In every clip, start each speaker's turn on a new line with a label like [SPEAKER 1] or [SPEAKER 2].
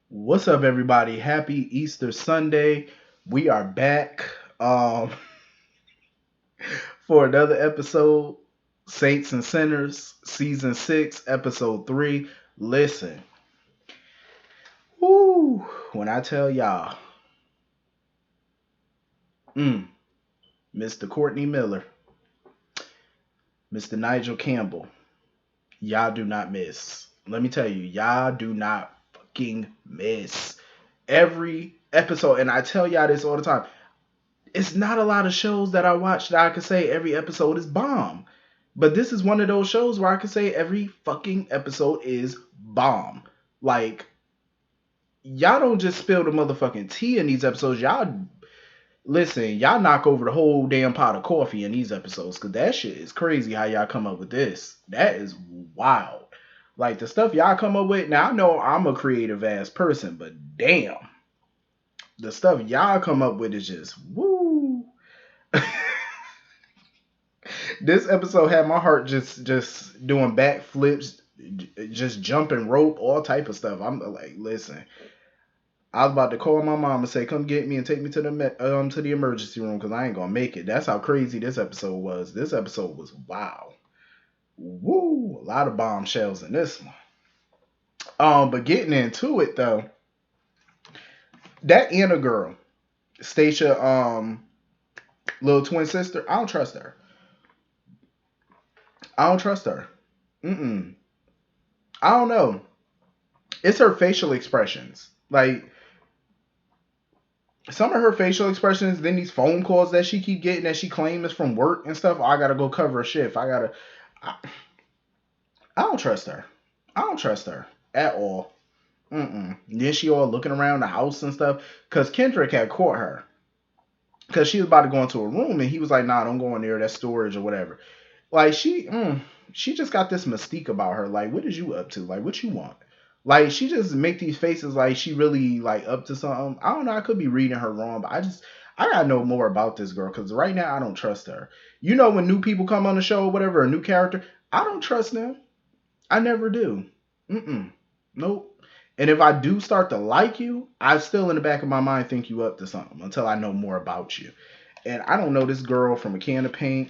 [SPEAKER 1] What's up, everybody? Happy Easter Sunday. We are back for another episode, Saints and Sinners, Season 6, Episode 3. Listen, whoo, when I tell y'all, mm, Mr. Courtney Miller, Mr. Nigel Campbell, y'all do not miss. Let me tell you, y'all do not fucking miss every episode. And I tell y'all this all the time. It's not a lot of shows that I watch that I could say every episode is bomb. But this is one of those shows where I could say every fucking episode is bomb. Like, y'all don't just spill the motherfucking tea in these episodes. Y'all knock over the whole damn pot of coffee in these episodes. Cause that shit is crazy how y'all come up with this. That is wild. Like the stuff y'all come up with. Now I know I'm a creative ass person, but damn. The stuff y'all come up with is just woo. This episode had my heart just doing backflips, just jumping rope, all type of stuff. I'm like, listen, I was about to call my mom and say, come get me and take me to the emergency room because I ain't gonna make it. That's how crazy this episode was. This episode was wow, woo, a lot of bombshells in this one. But getting into it though, that Anna girl, Stacia, little twin sister, I don't trust her. I don't trust her. Mm-mm. I don't know. It's her facial expressions. Like some of her facial expressions, then these phone calls that she keep getting that she claims is from work and stuff. I gotta go cover a shift. I, I don't trust her. I don't trust her at all. Mm-mm. Then she all looking around the house and stuff because Kendrick had caught her because she was about to go into a room and he was like, "Nah, don't go in there. That's storage or whatever." Like she just got this mystique about her. Like, what is you up to? Like, what you want? Like, she just make these faces like she really like up to something. I don't know. I could be reading her wrong, but I gotta know more about this girl because right now I don't trust her. You know, when new people come on the show or whatever, a new character, I don't trust them. I never do. Mm-mm. Nope. And if I do start to like you, I still in the back of my mind think you up to something until I know more about you. And I don't know this girl from a can of paint.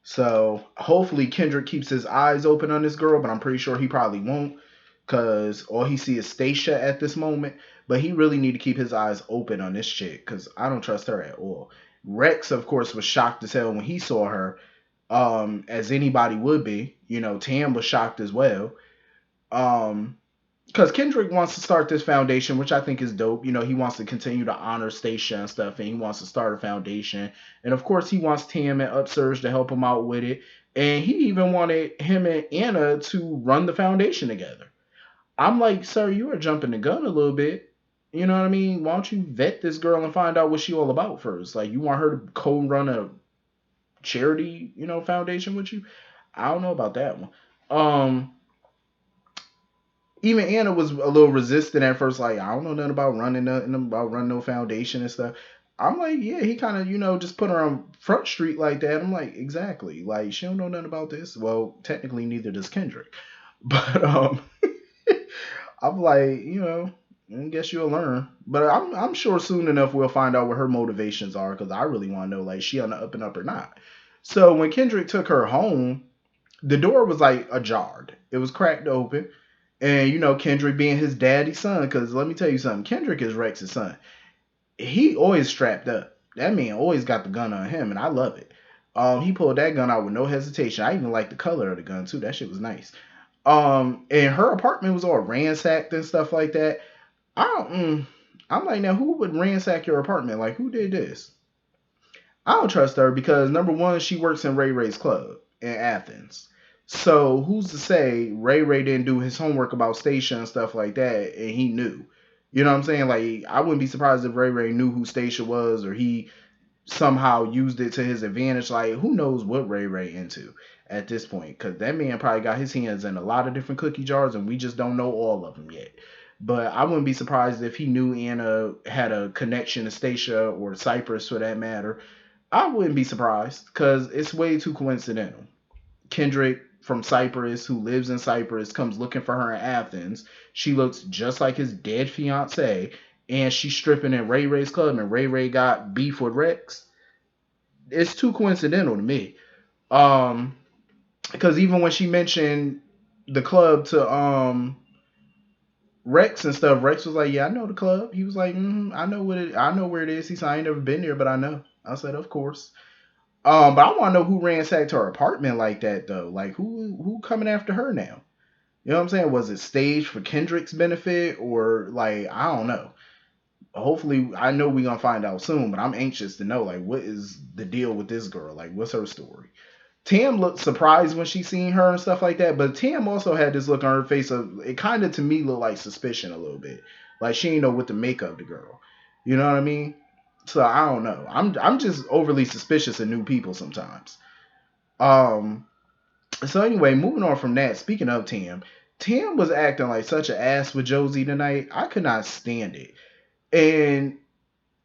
[SPEAKER 1] So hopefully Kendrick keeps his eyes open on this girl, but I'm pretty sure he probably won't because all he sees is Stacia at this moment. But he really need to keep his eyes open on this chick because I don't trust her at all. Rex, of course, was shocked as hell when he saw her, as anybody would be. You know, Tam was shocked as well. Um, because Kendrick wants to start this foundation, which I think is dope. You know, he wants to continue to honor Stacia and stuff, and he wants to start a foundation. And of course, he wants Tam and Upsurge to help him out with it. And he even wanted him and Anna to run the foundation together. I'm like, sir, you are jumping the gun a little bit. You know what I mean? Why don't you vet this girl and find out what she all about first? Like, you want her to co-run a charity, foundation with you? I don't know about that one. Um, Even Anna was a little resistant at first, like I don't know nothing about running nothing about running no foundation and stuff. I'm like, yeah, he kind of, just put her on front street like that. I'm like, exactly. Like she don't know nothing about this. Well, technically neither does Kendrick. But I'm like, I guess you'll learn. But I'm sure soon enough we'll find out what her motivations are because I really want to know like she on the up and up or not. So when Kendrick took her home, the door was like ajar. It was cracked open. And Kendrick being his daddy's son, because let me tell you something, Kendrick is Rex's son. He always strapped up. That man always got the gun on him, and I love it. He pulled that gun out with no hesitation. I even like the color of the gun too. That shit was nice. And her apartment was all ransacked and stuff like that. I don't. I'm like, now who would ransack your apartment? Like, who did this? I don't trust her because number one, she works in Ray Ray's club in Athens. So who's to say Ray Ray didn't do his homework about Stacia and stuff like that, and he knew? You know what I'm saying? Like I wouldn't be surprised if Ray Ray knew who Stacia was, or he somehow used it to his advantage. Like who knows what Ray Ray into at this point? Because that man probably got his hands in a lot of different cookie jars, and we just don't know all of them yet. But I wouldn't be surprised if he knew Anna had a connection to Stacia or Cypress for that matter. I wouldn't be surprised because it's way too coincidental. Kendrick from Cyprus who lives in Cyprus comes looking for her in Athens. She looks just like his dead fiance, and she's stripping in Ray Ray's club, and Ray Ray got beef with Rex. It's too coincidental to me. Um, because even when she mentioned the club to Rex and stuff, Rex was like, "Yeah, I know the club." He was like, "I know I know where it is." He said, "I ain't never been there, but I know." I said, "Of course." But I want to know who ransacked her apartment like that though. Like who coming after her now? You know what I'm saying? Was it staged for Kendrick's benefit or like I don't know. Hopefully, I know we gonna find out soon, but I'm anxious to know like what is the deal with this girl? Like what's her story? Tam looked surprised when she seen her and stuff like that, but Tam also had this look on her face of it kind of to me looked like suspicion a little bit, like she didn't know what to make of the girl. You know what I mean? So I don't know. I'm just overly suspicious of new people sometimes. Um. So anyway, moving on from that. Speaking of Tam, Tam was acting like such an ass with Josie tonight. I could not stand it. And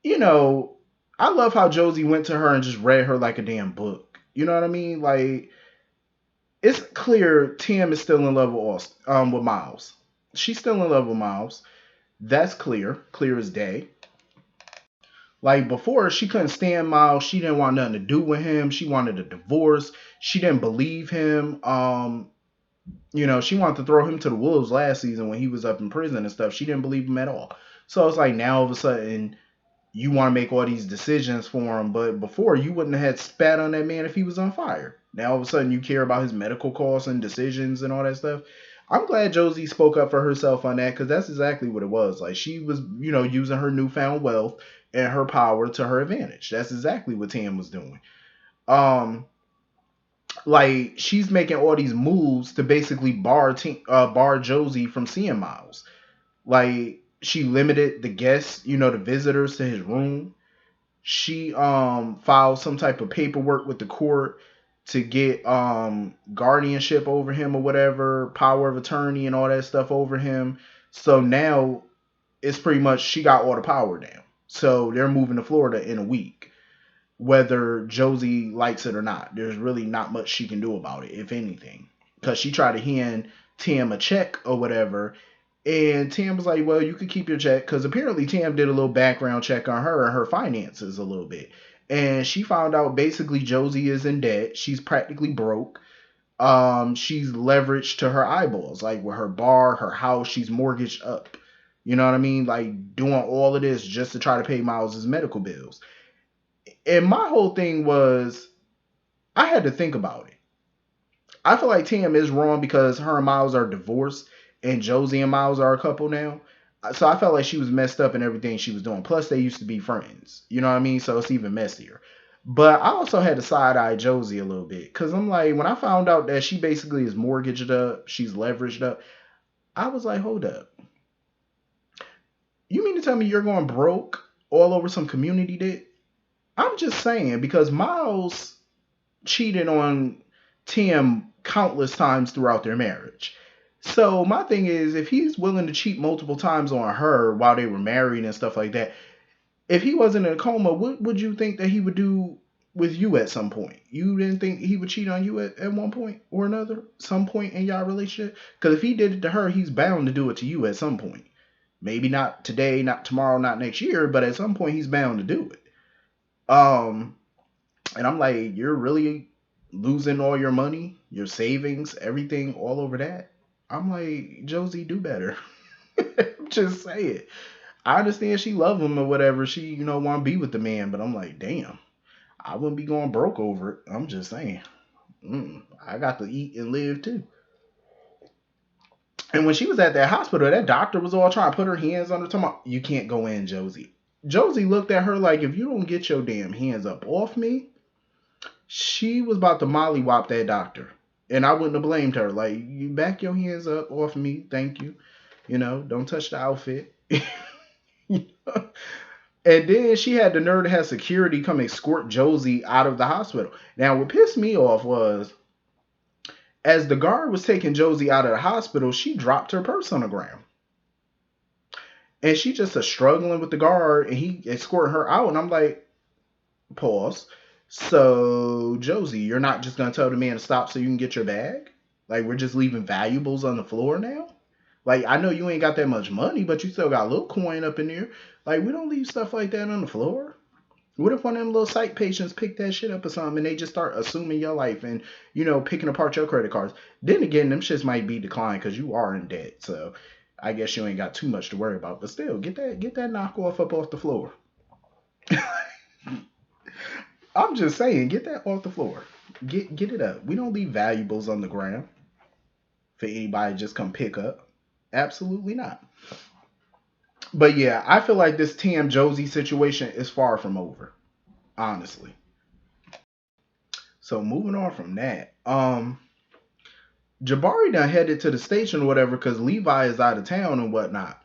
[SPEAKER 1] you know, I love how Josie went to her and just read her like a damn book. You know what I mean? Like it's clear Tam is still in love with with Miles. She's still in love with Miles. That's clear, clear as day. Like before, she couldn't stand Miles. She didn't want nothing to do with him. She wanted a divorce. She didn't believe him. She wanted to throw him to the wolves last season when he was up in prison and stuff. She didn't believe him at all. So it's like now all of a sudden you want to make all these decisions for him, but before you wouldn't have had spat on that man if he was on fire. Now all of a sudden you care about his medical costs and decisions and all that stuff. I'm glad Josie spoke up for herself on that because that's exactly what it was. Like she was, using her newfound wealth and her power to her advantage. That's exactly what Tam was doing. Um, like she's making all these moves to basically bar Josie from seeing Miles. Like she limited the guests, the visitors to his room. She filed some type of paperwork with the court to get guardianship over him or whatever, power of attorney and all that stuff over him. So now it's pretty much she got all the power now. So they're moving to Florida in a week, whether Josie likes it or not. There's really not much she can do about it, if anything, because she tried to hand Tim a check or whatever, and Tam was like, well, you could keep your check, because apparently Tam did a little background check on her and her finances a little bit. And she found out basically Josie is in debt. She's practically broke. She's leveraged to her eyeballs, like with her bar, her house, she's mortgaged up. You know what I mean? Like doing all of this just to try to pay Miles's medical bills. And my whole thing was, I had to think about it. I feel like Tam is wrong because her and Miles are divorced and Josie and Miles are a couple now. So I felt like she was messed up in everything she was doing. Plus, they used to be friends. You know what I mean? So it's even messier. But I also had to side eye Josie a little bit because I'm like, when I found out that she basically is mortgaged up, she's leveraged up, I was like, hold up. You mean to tell me you're going broke all over some community debt? I'm just saying because Miles cheated on Tim countless times throughout their marriage. So my thing is, if he's willing to cheat multiple times on her while they were married and stuff like that, if he wasn't in a coma, what would you think that he would do with you at some point? You didn't think he would cheat on you at one point or another, some point in y'all relationship? Because if he did it to her, he's bound to do it to you at some point. Maybe not today, not tomorrow, not next year, but at some point he's bound to do it. And I'm like, you're really losing all your money, your savings, everything all over that. I'm like, Josie, do better. Just say it. I understand she love him or whatever. She, want to be with the man, but I'm like, damn, I wouldn't be going broke over it. I'm just saying. I got to eat and live too. And when she was at that hospital, that doctor was all trying to put her hands on her, talking about, you can't go in, Josie. Josie looked at her like, if you don't get your damn hands up off me, she was about to mollywop that doctor. And I wouldn't have blamed her. Like, you back your hands up off me. Thank you. Don't touch the outfit. And then she had the nerve to have security come escort Josie out of the hospital. Now, what pissed me off was, as the guard was taking Josie out of the hospital, she dropped her purse on the ground. And she just struggling with the guard, and he escorted her out. And I'm like, pause. So, Josie, you're not just going to tell the man to stop so you can get your bag? Like, we're just leaving valuables on the floor now? Like, I know you ain't got that much money, but you still got a little coin up in there. Like, we don't leave stuff like that on the floor. What if one of them little psych patients pick that shit up or something and they just start assuming your life and, picking apart your credit cards? Then again, them shits might be declined because you are in debt. So I guess you ain't got too much to worry about. But still, get that knockoff up off the floor. I'm just saying, get that off the floor. Get it up. We don't leave valuables on the ground for anybody to just come pick up. Absolutely not. But yeah, I feel like this Tam Josie situation is far from over, honestly. So moving on from that, Jabari done headed to the station or whatever because Levi is out of town and whatnot.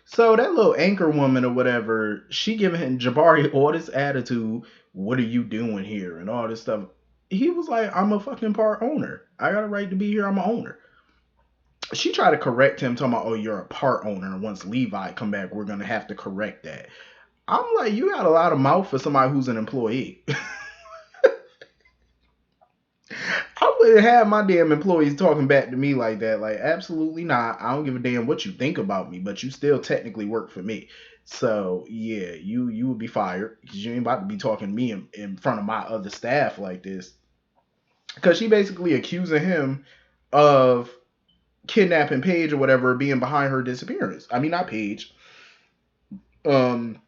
[SPEAKER 1] So that little anchor woman or whatever, she giving Jabari all this attitude. What are you doing here and all this stuff? He was like, I'm a fucking part owner. I got a right to be here. I'm an owner. She tried to correct him, talking about, oh, you're a part owner. And once Levi come back, we're going to have to correct that. I'm like, you got a lot of mouth for somebody who's an employee. I wouldn't have my damn employees talking back to me like that. Like, absolutely not. I don't give a damn what you think about me, but you still technically work for me. So, yeah, you would be fired because you ain't about to be talking to me in front of my other staff like this. Because she basically accusing him of kidnapping Paige or whatever, being behind her disappearance. I mean, not Paige. Angela.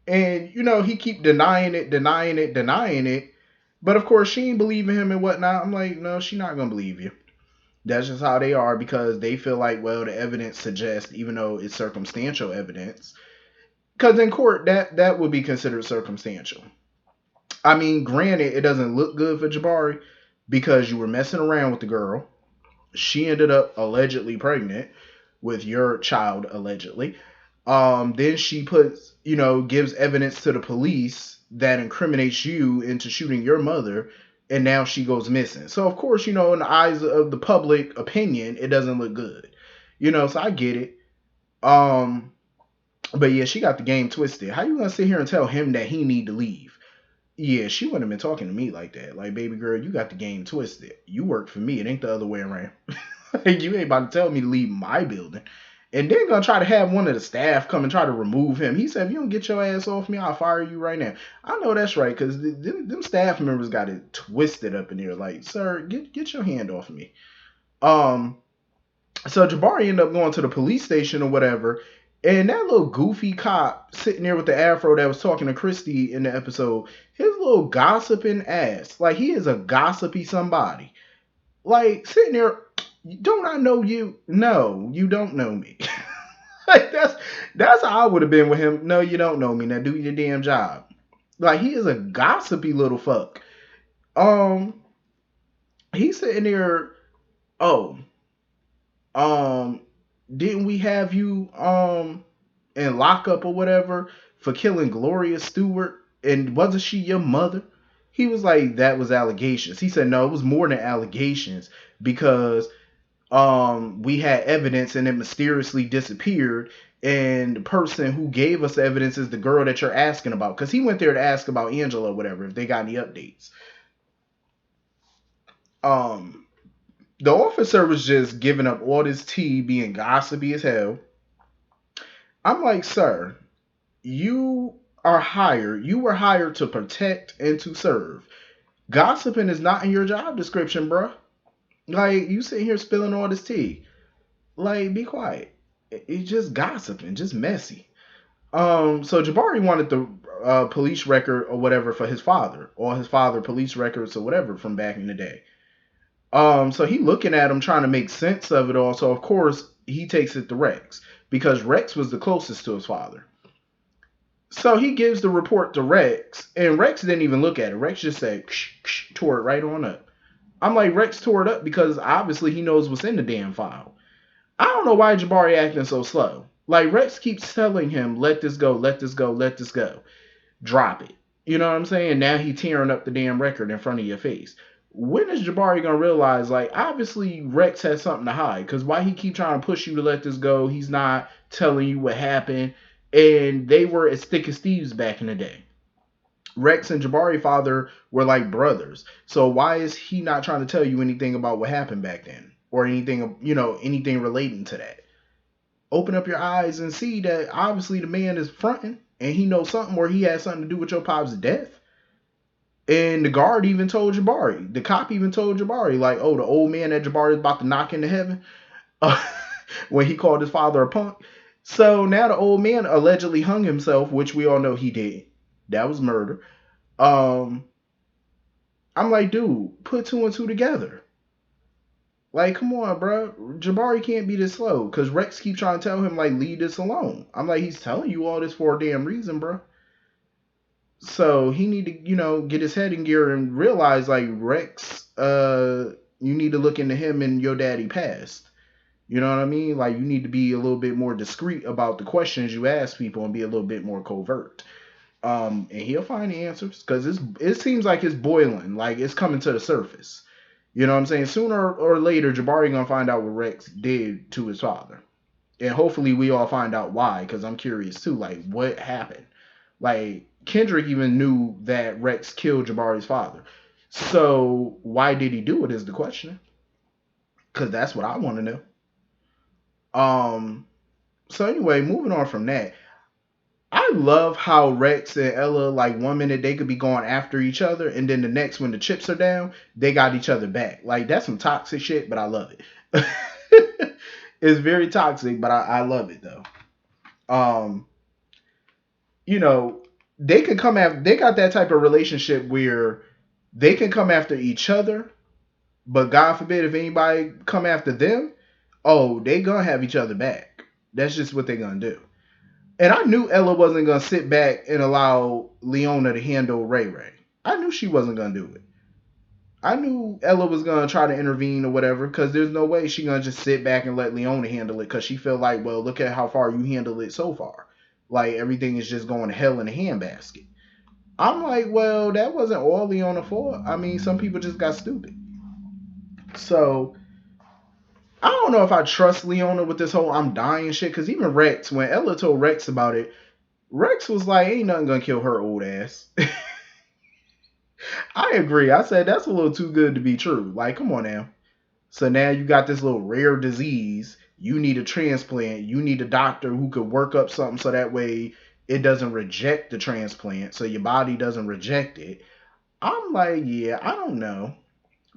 [SPEAKER 1] And, he keep denying it. But, of course, she ain't believing him and whatnot. I'm like, no, she not going to believe you. That's just how they are because they feel like, well, the evidence suggests, even though it's circumstantial evidence, because in court, that would be considered circumstantial. I mean, granted, it doesn't look good for Jabari because you were messing around with the girl. She ended up allegedly pregnant with your child, allegedly. Then she gives evidence to the police that incriminates you into shooting your mother, and now she goes missing. So, of course, in the eyes of the public opinion, it doesn't look good. So I get it. But yeah, she got the game twisted. How you gonna sit here and tell him that he need to leave? Yeah, she wouldn't have been talking to me like that. Like, baby girl, you got the game twisted. You work for me. It ain't the other way around. You ain't about to tell me to leave my building. And then gonna try to have one of the staff come and try to remove him. He said, if you don't get your ass off me, I'll fire you right now. I know that's right, because them staff members got it twisted up in here. Like, sir, get your hand off me. So Jabari ended up going to the police station or whatever. And that little goofy cop sitting there with the afro that was talking to Christy in the episode, his little gossiping ass. Like, he is a gossipy somebody. Like, sitting there, don't I know you? No, you don't know me. Like, that's how I would have been with him. No, you don't know me. Now do your damn job. Like, he is a gossipy little fuck. He's sitting there, didn't we have you in lockup or whatever for killing Gloria Stewart? And wasn't she your mother? He was like, that was allegations. He said, no, it was more than allegations because we had evidence and it mysteriously disappeared. And the person who gave us the evidence is the girl that you're asking about. Because he went there to ask about Angela or whatever, if they got any updates. The officer was just giving up all this tea, being gossipy as hell. I'm like, sir, you were hired to protect and to serve. Gossiping is not in your job description, bruh. Like, you sitting here spilling all this tea. Like, be quiet. It's just gossiping, just messy. So Jabari wanted the police record or whatever for his father, or his father police records or whatever from back in the day. So he looking at him trying to make sense of it all. So of course he takes it to Rex because Rex was the closest to his father. So he gives the report to Rex, and Rex didn't even look at it. Rex just said, tore it right on up. I'm like, Rex tore it up because obviously he knows what's in the damn file. I don't know why Jabari acting so slow. Like, Rex keeps telling him, let this go, let this go, let this go. Drop it. You know what I'm saying? Now he tearing up the damn record in front of your face. When is Jabari gonna realize, like, obviously Rex has something to hide? Because why he keep trying to push you to let this go? He's not telling you what happened. And they were as thick as thieves back in the day. Rex and Jabari father were like brothers. So why is he not trying to tell you anything about what happened back then or anything, anything relating to that? Open up your eyes and see that obviously the man is fronting and he knows something or he has something to do with your pop's death. And the guard even told Jabari, the cop even told Jabari, like, oh, the old man that Jabari is about to knock into heaven when he called his father a punk. So now the old man allegedly hung himself, which we all know he did. That was murder. I'm like, dude, put two and two together. Like, come on, bro. Jabari can't be this slow because Rex keeps trying to tell him, like, leave this alone. I'm like, he's telling you all this for a damn reason, bro. So he need to, get his head in gear and realize, like, Rex, you need to look into him and your daddy past. You know what I mean? Like, you need to be a little bit more discreet about the questions you ask people and be a little bit more covert. And he'll find the answers because it seems like it's boiling, like it's coming to the surface. You know what I'm saying? Sooner or later, Jabari gonna find out what Rex did to his father, and hopefully we all find out why. Because I'm curious too, like what happened. Like Kendrick even knew that Rex killed Jabari's father, so why did he do it? Is the question. Because that's what I want to know. So anyway, moving on from that. I love how Rex and Ella, like 1 minute they could be going after each other, and then the next, when the chips are down, they got each other back. Like that's some toxic shit, but I love it. It's very toxic, but I love it though. Um, you know, they can come after. They got that type of relationship where they can come after each other, but God forbid if anybody come after them, oh, they gonna have each other back. That's just what they gonna do. And I knew Ella wasn't going to sit back and allow Leona to handle Ray Ray. I knew she wasn't going to do it. I knew Ella was going to try to intervene or whatever because there's no way she's going to just sit back and let Leona handle it because she feel like, well, look at how far you handled it so far. Like, everything is just going to hell in a handbasket. I'm like, well, that wasn't all Leona for. I mean, some people just got stupid. So, I don't know if I trust Leona with this whole I'm dying shit because even Rex, when Ella told Rex about it, Rex was like, ain't nothing gonna kill her old ass. I agree. I said that's a little too good to be true. Like, come on now. So now you got this little rare disease. You need a transplant. You need a doctor who could work up something so that way it doesn't reject the transplant, so your body doesn't reject it. I'm like, yeah, I don't know.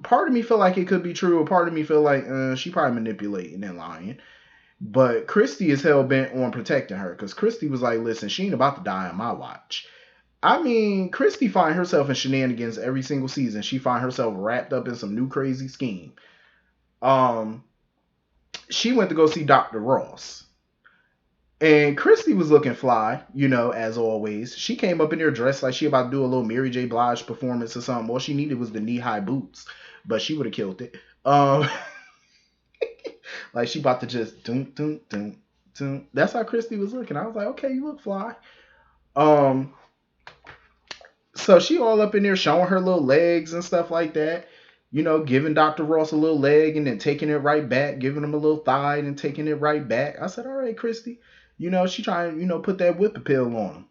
[SPEAKER 1] Part of me feel like it could be true, or part of me feel like she probably manipulating and lying. But Christy is hell bent on protecting her because Christy was like, listen, she ain't about to die on my watch. I mean, Christy find herself in shenanigans every single season. She find herself wrapped up in some new crazy scheme. Um, she went to go see Dr. Ross. And Christy was looking fly, as always. She came up in there dressed like she about to do a little Mary J. Blige performance or something. All she needed was the knee-high boots. But she would have killed it. Like she about to just doom, doom, doom, doom. That's how Christy was looking. I was like, okay, you look fly. So she all up in there showing her little legs and stuff like that. Giving Dr. Ross a little leg and then taking it right back, giving him a little thigh and taking it right back. I said, all right, Christy. She trying to, put that whip appeal on him.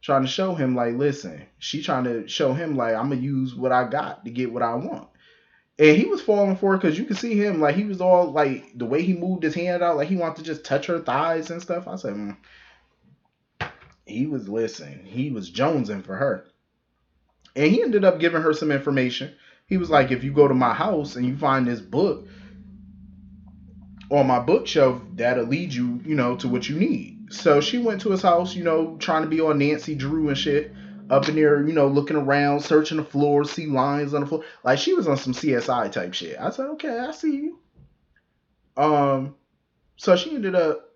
[SPEAKER 1] Trying to show him, like, listen, she trying to show him, like, I'm going to use what I got to get what I want. And he was falling for it because you could see him, like, he was all, like, the way he moved his hand out, like, he wanted to just touch her thighs and stuff. I said, he was jonesing for her. And he ended up giving her some information. He was like, if you go to my house and you find this book on my bookshelf, that'll lead you, to what you need. So she went to his house, trying to be on Nancy Drew and shit. Up in there, looking around, searching the floor, see lines on the floor. Like she was on some CSI type shit. I said, okay, I see you. So she ended up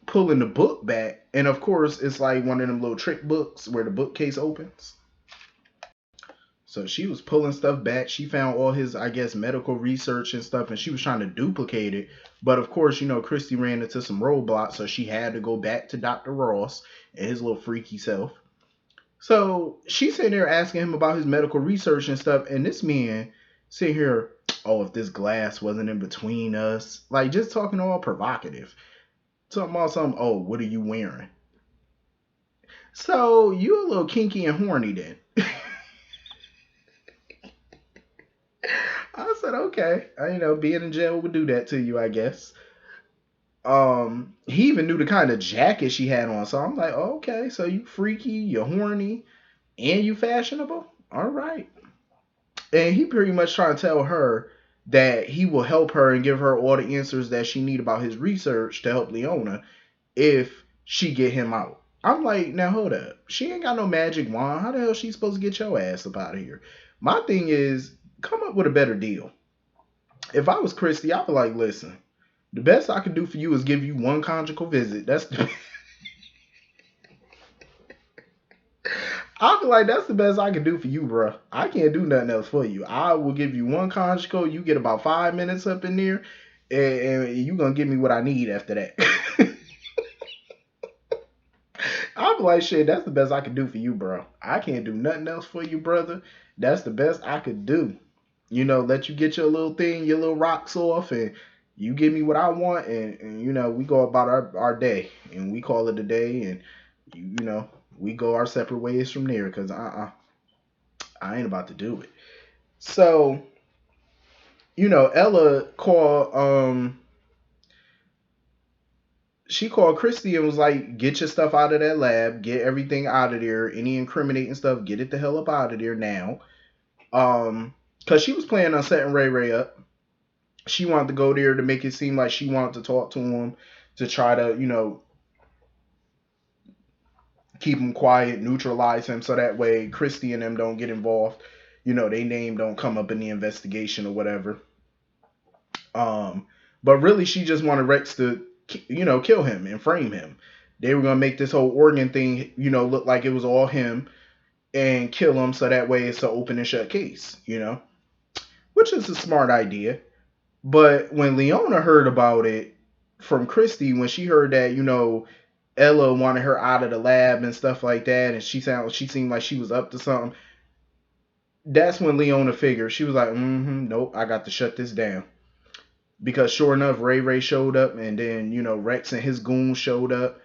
[SPEAKER 1] pulling the book back. And of course, it's like one of them little trick books where the bookcase opens. So she was pulling stuff back. She found all his, I guess, medical research and stuff, and she was trying to duplicate it. But of course, Christy ran into some roadblocks, so she had to go back to Dr. Ross and his little freaky self. So she's sitting there asking him about his medical research and stuff, and this man sitting here, oh, if this glass wasn't in between us, like just talking all provocative. Talking about something, oh, what are you wearing? So you a little kinky and horny then. I said, okay. Being in jail would do that to you, I guess. He even knew the kind of jacket she had on. So I'm like, oh, okay, so you freaky, you're horny, and you fashionable? All right. And he pretty much trying to tell her that he will help her and give her all the answers that she need about his research to help Leona if she get him out. I'm like, now hold up. She ain't got no magic wand. How the hell she supposed to get your ass up out of here? My thing is, come up with a better deal. If I was Christy, I'd be like, listen, the best I could do for you is give you one conjugal visit. I'll be like, that's the best I can do for you, bro. I can't do nothing else for you. I will give you one conjugal. You get about 5 minutes up in there, and you gonna give me what I need after that. I'll be like, shit, that's the best I can do for you, bro. I can't do nothing else for you, brother. That's the best I could do. Let you get your little thing, your little rocks off, and you give me what I want, and we go about our day, and we call it a day, and we go our separate ways from there, because I ain't about to do it. So, Ella she called Christy and was like, get your stuff out of that lab, get everything out of there, any incriminating stuff, get it the hell up out of there now. Because she was planning on setting Ray Ray up. She wanted to go there to make it seem like she wanted to talk to him, to try to, keep him quiet, neutralize him, so that way Christy and them don't get involved. Their name don't come up in the investigation or whatever. But really, she just wanted Rex to, kill him and frame him. They were gonna make this whole organ thing, look like it was all him, and kill him, so that way it's an open and shut case, which is a smart idea. But when Leona heard about it from Christy, when she heard that, Ella wanted her out of the lab and stuff like that, and she seemed like she was up to something. That's when Leona figured, she was like, nope, I got to shut this down. Because sure enough, Ray Ray showed up, and then, Rex and his goons showed up.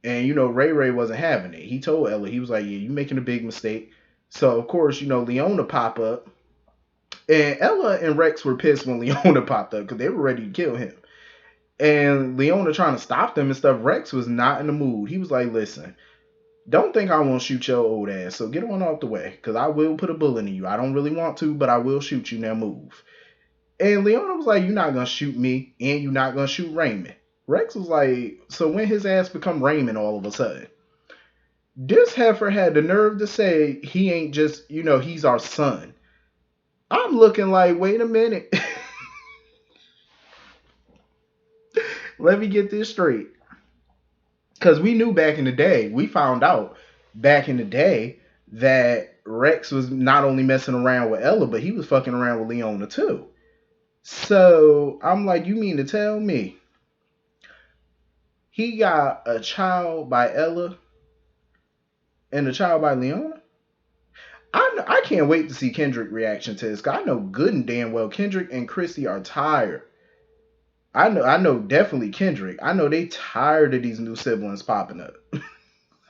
[SPEAKER 1] And, Ray Ray wasn't having it. He told Ella, he was like, yeah, you making a big mistake. So, of course, Leona pop up. And Ella and Rex were pissed when Leona popped up because they were ready to kill him. And Leona trying to stop them and stuff, Rex was not in the mood. He was like, listen, don't think I won't shoot your old ass, so get on off the way, because I will put a bullet in you. I don't really want to, but I will shoot you. Now move. And Leona was like, you're not going to shoot me, and you're not going to shoot Raymond. Rex was like, so when his ass become Raymond all of a sudden? This heifer had the nerve to say he ain't just, he's our son. I'm looking like, wait a minute. Let me get this straight. Because we knew back in the day, we found out back in the day that Rex was not only messing around with Ella, but he was fucking around with Leona too. So I'm like, you mean to tell me he got a child by Ella and a child by Leona? I can't wait to see Kendrick's reaction to this, because I know good and damn well Kendrick and Chrissy are tired. I know definitely Kendrick. I know they tired of these new siblings popping up.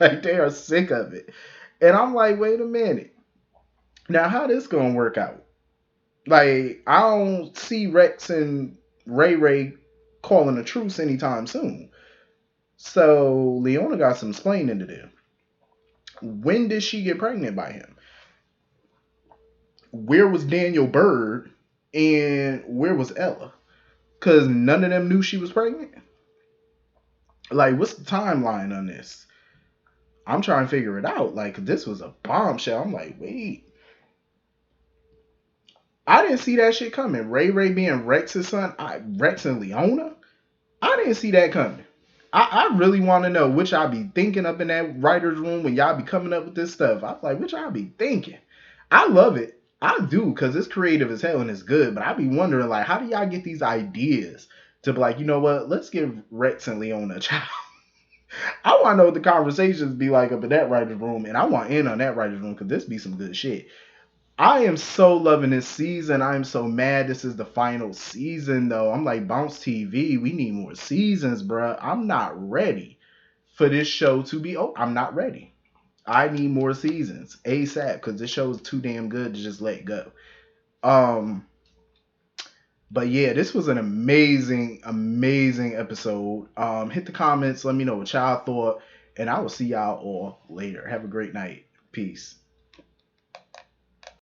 [SPEAKER 1] Like, they are sick of it. And I'm like, wait a minute. Now, how this gonna work out? Like, I don't see Rex and Ray Ray calling a truce anytime soon. So, Leona got some explaining to do. When did she get pregnant by him? Where was Daniel Bird? And where was Ella? Because none of them knew she was pregnant. Like, what's the timeline on this? I'm trying to figure it out. Like, this was a bombshell. I'm like, wait. I didn't see that shit coming. Ray Ray being Rex's son, Rex and Leona. I didn't see that coming. I really want to know what y'all be thinking up in that writer's room when y'all be coming up with this stuff. I was like, what y'all be thinking? I love it. I do, because it's creative as hell and it's good. But I be wondering, like, how do y'all get these ideas to be like, you know what? Let's give Rex and Leona a child. I want to know what the conversations be like up in that writer's room. And I want in on that writer's room, because this be some good shit. I am so loving this season. I am so mad this is the final season, though. I'm like, Bounce TV, we need more seasons, bruh. I'm not ready for this show to be... Oh, I'm not ready. I need more seasons ASAP because this show is too damn good to just let go. Um, but yeah, this was an amazing, amazing episode. Hit the comments, let me know what y'all thought, and I will see y'all all later. Have a great night. Peace.